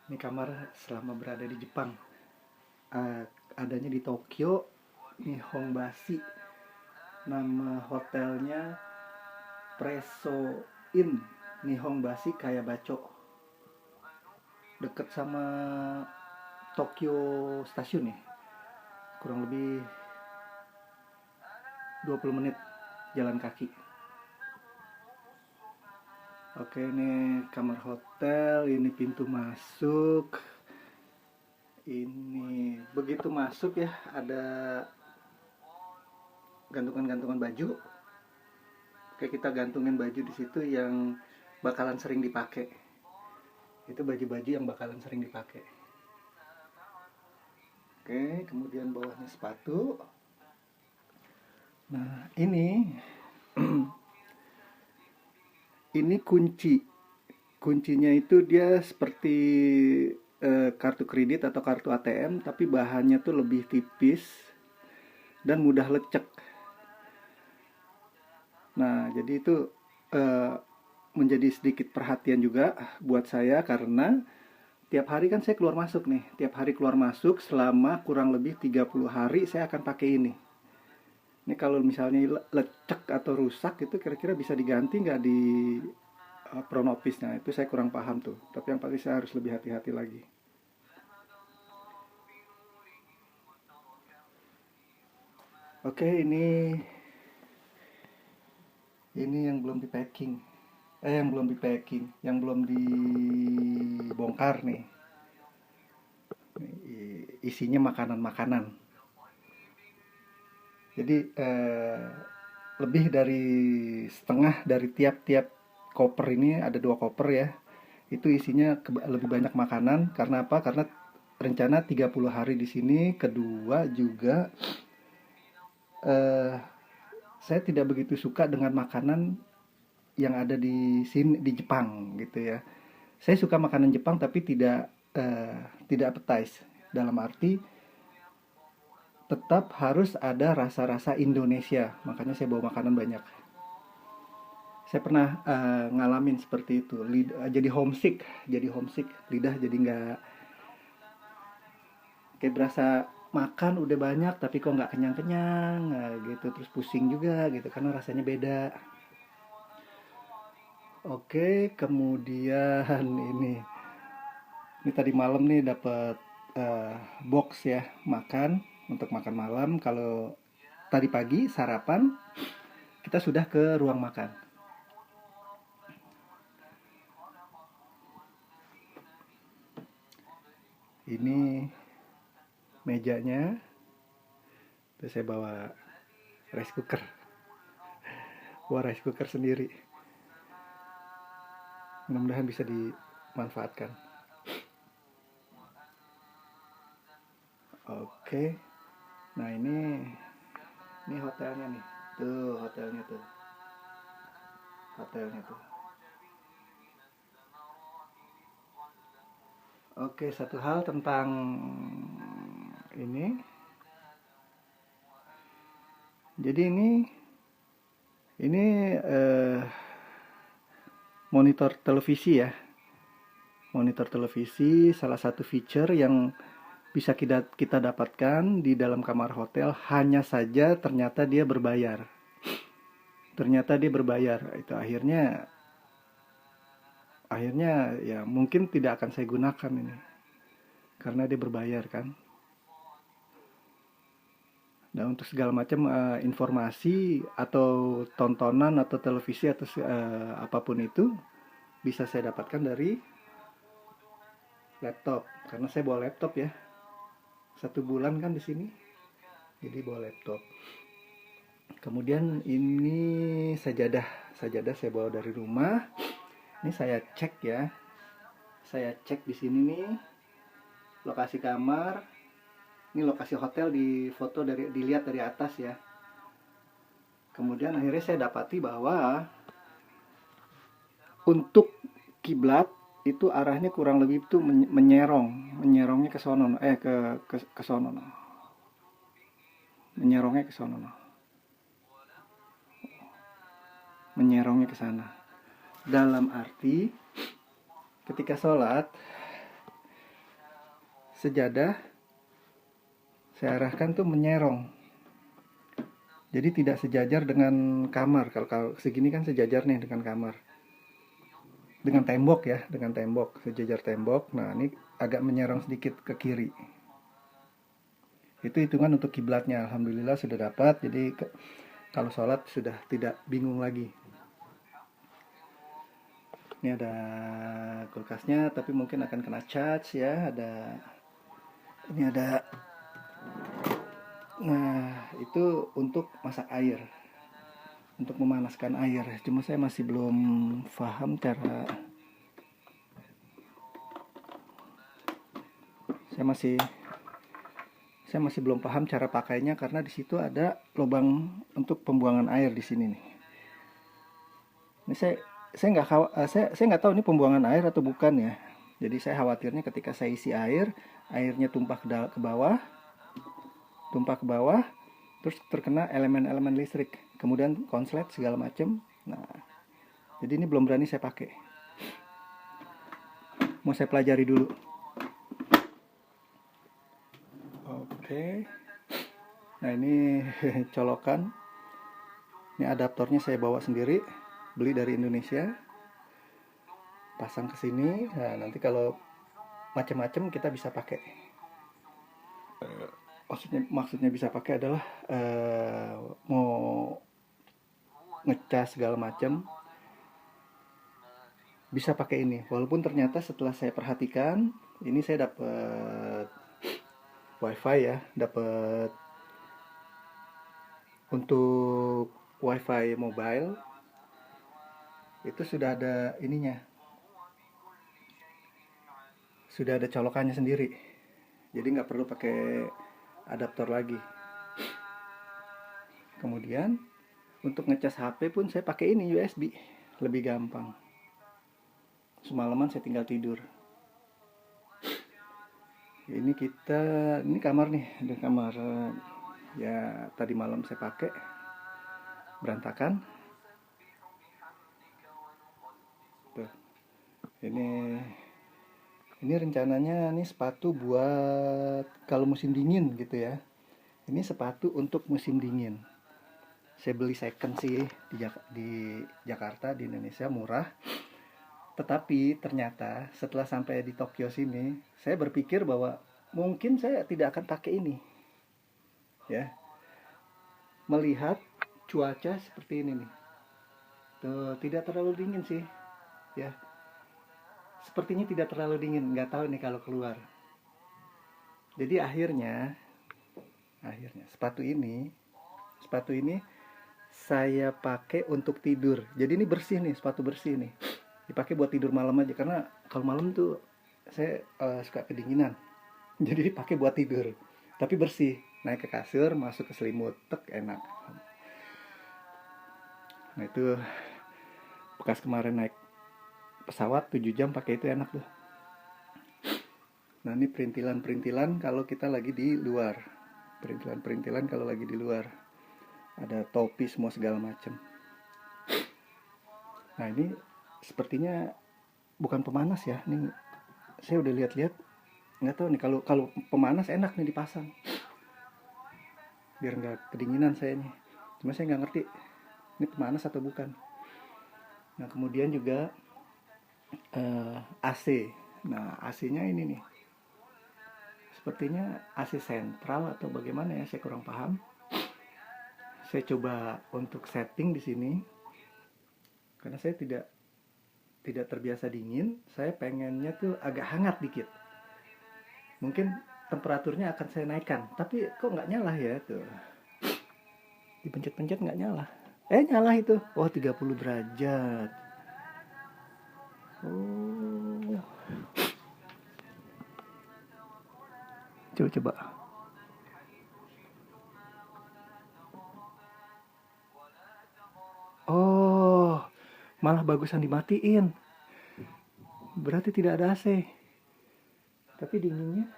Ini kamar selama berada di Jepang. Uh, Adanya di Tokyo, Nihonbashi. Nama hotelnya Presso Inn Nihonbashi Kayabacho. Deket sama Tokyo Stasiun nih. Kurang lebih 20 menit jalan kaki. Oke, ini kamar hotel, ini pintu masuk. Ini begitu masuk ya, ada gantungan-gantungan baju. Kayak kita gantungin baju di situ yang bakalan sering dipakai. Itu baju-baju yang bakalan sering dipakai. Oke, kemudian bawahnya sepatu. Nah, ini kuncinya itu dia seperti kartu kredit atau kartu ATM, tapi bahannya tuh lebih tipis dan mudah lecek. Nah, jadi itu eh, menjadi sedikit perhatian juga buat saya, karena tiap hari kan saya keluar masuk nih. Tiap hari keluar masuk selama kurang lebih 30 hari saya akan pakai ini. Ini kalau misalnya lecek atau rusak itu kira-kira bisa diganti nggak di Pronopisnya? Itu saya kurang paham tuh. Tapi yang pasti saya harus lebih hati-hati lagi. Oke, ini yang belum di packing. Yang belum dibongkar nih. Isinya makanan-makanan. Jadi lebih dari setengah dari tiap-tiap koper ini, ada 2 koper ya. Itu isinya lebih banyak makanan. Karena apa? Karena rencana 30 hari di sini. Kedua juga eh, saya tidak begitu suka dengan makanan yang ada di sini di Jepang gitu ya. Saya suka makanan Jepang tapi tidak appetize. Dalam arti tetap harus ada rasa-rasa Indonesia. Makanya saya bawa makanan banyak. Saya pernah ngalamin seperti itu. Jadi homesick, lidah jadi nggak, kayak berasa makan udah banyak tapi kok nggak kenyang-kenyang, gitu. Terus pusing juga gitu karena rasanya beda. Oke, kemudian ini tadi malam nih dapat eh, box ya, untuk makan malam. Kalau tadi pagi sarapan kita sudah ke ruang makan. Ini mejanya, terus saya bawa rice cooker, sendiri. Mudah-mudahan bisa dimanfaatkan. Oke, nah ini hotelnya nih, tuh hotelnya tuh. Oke, satu hal tentang ini, jadi ini monitor televisi ya. Monitor televisi salah satu feature yang bisa kita dapatkan di dalam kamar hotel. Hanya saja ternyata dia berbayar. Itu akhirnya ya mungkin tidak akan saya gunakan ini karena dia berbayar kan. Dan untuk segala macam informasi atau tontonan atau televisi atau apapun itu bisa saya dapatkan dari laptop, karena saya bawa laptop ya. 1 bulan kan di sini, jadi bawa laptop. Kemudian ini sajadah saya bawa dari rumah. Ini saya cek ya. Saya cek di sini nih lokasi kamar. Ini lokasi hotel dilihat dari atas ya. Kemudian akhirnya saya dapati bahwa untuk kiblat itu arahnya kurang lebih itu menyerongnya ke sono, ke sono, menyerongnya ke sono, menyerongnya ke sana. Dalam arti ketika sholat sejadah saya arahkan tuh menyerong. Jadi tidak sejajar dengan kamar. Kalau segini kan sejajar nih dengan kamar. Dengan tembok ya, dengan tembok, sejajar tembok. Nah, ini agak menyerong sedikit ke kiri. Itu hitungan untuk kiblatnya. Alhamdulillah sudah dapat. Jadi kalau sholat sudah tidak bingung lagi. Ini ada kulkasnya, tapi mungkin akan kena charge ya. Ini ada. Nah, itu untuk masak air, untuk memanaskan air. Cuma saya masih belum paham cara. Saya masih belum paham cara pakainya karena di situ ada lubang untuk pembuangan air di sini nih. Ini saya nggak tahu ini pembuangan air atau bukan ya. Jadi saya khawatirnya ketika saya isi air, airnya tumpah ke bawah, terus terkena elemen-elemen listrik, kemudian konslet segala macam. Nah, jadi ini belum berani saya pakai. Mau saya pelajari dulu. Oke. Nah, ini colokan. Ini adaptornya saya bawa sendiri, beli dari Indonesia. Pasang ke sini. Nah, nanti kalau macam-macam kita bisa pakai. Maksudnya bisa pakai adalah mau ngecas segala macam bisa pakai ini. Walaupun ternyata setelah saya perhatikan, ini saya dapat wifi ya, dapat untuk wifi mobile itu sudah ada ininya, sudah ada colokannya sendiri, jadi nggak perlu pakai adaptor lagi. Kemudian untuk ngecas HP pun saya pakai ini USB, lebih gampang. Semalaman saya tinggal tidur. Ini kamar nih, ada kamar ya tadi malam saya pakai berantakan. Tuh. Ini rencananya nih sepatu buat kalau musim dingin gitu ya. Ini sepatu untuk musim dingin. Saya beli second sih di Jakarta, di Indonesia, murah. Tetapi ternyata setelah sampai di Tokyo sini, saya berpikir bahwa mungkin saya tidak akan pakai ini. Ya. Melihat cuaca seperti ini nih. Tuh, tidak terlalu dingin sih. Ya. Sepertinya tidak terlalu dingin, nggak tahu nih kalau keluar. Jadi akhirnya sepatu ini saya pakai untuk tidur. Jadi ini bersih nih, sepatu bersih nih. Dipakai buat tidur malam aja karena kalau malam tuh saya suka kedinginan. Jadi dipakai buat tidur. Tapi bersih. Naik ke kasur, masuk ke selimut, enak. Nah itu bekas kemarin naik pesawat 7 jam pakai itu enak tuh. Nah ini perintilan-perintilan kalau kita lagi di luar. Perintilan-perintilan kalau lagi di luar. Ada topi semua segala macam. Nah ini sepertinya bukan pemanas ya. Ini saya udah lihat-lihat. Nggak tahu nih kalau pemanas enak nih dipasang. Biar nggak kedinginan saya nih. Cuma saya nggak ngerti ini pemanas atau bukan. Nah kemudian juga AC. Nah AC-nya ini nih. Sepertinya AC sentral atau bagaimana ya, saya kurang paham. Saya coba untuk setting di sini. Karena saya tidak terbiasa dingin, saya pengennya tuh agak hangat dikit. Mungkin temperaturnya akan saya naikkan, tapi kok nggak nyala ya tuh. Dipencet-pencet nggak nyala. Nyala itu. Oh 30 derajat. Oh. Coba. Oh, malah bagusan dimatiin. Berarti tidak ada AC. Tapi dinginnya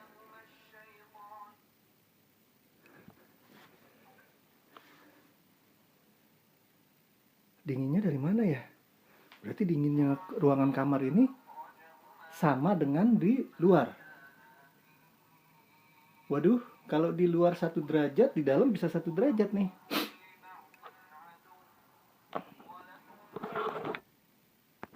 dari mana ya? Berarti dinginnya ruangan kamar ini sama dengan di luar. Waduh, kalau di luar 1 derajat, di dalam bisa 1 derajat nih.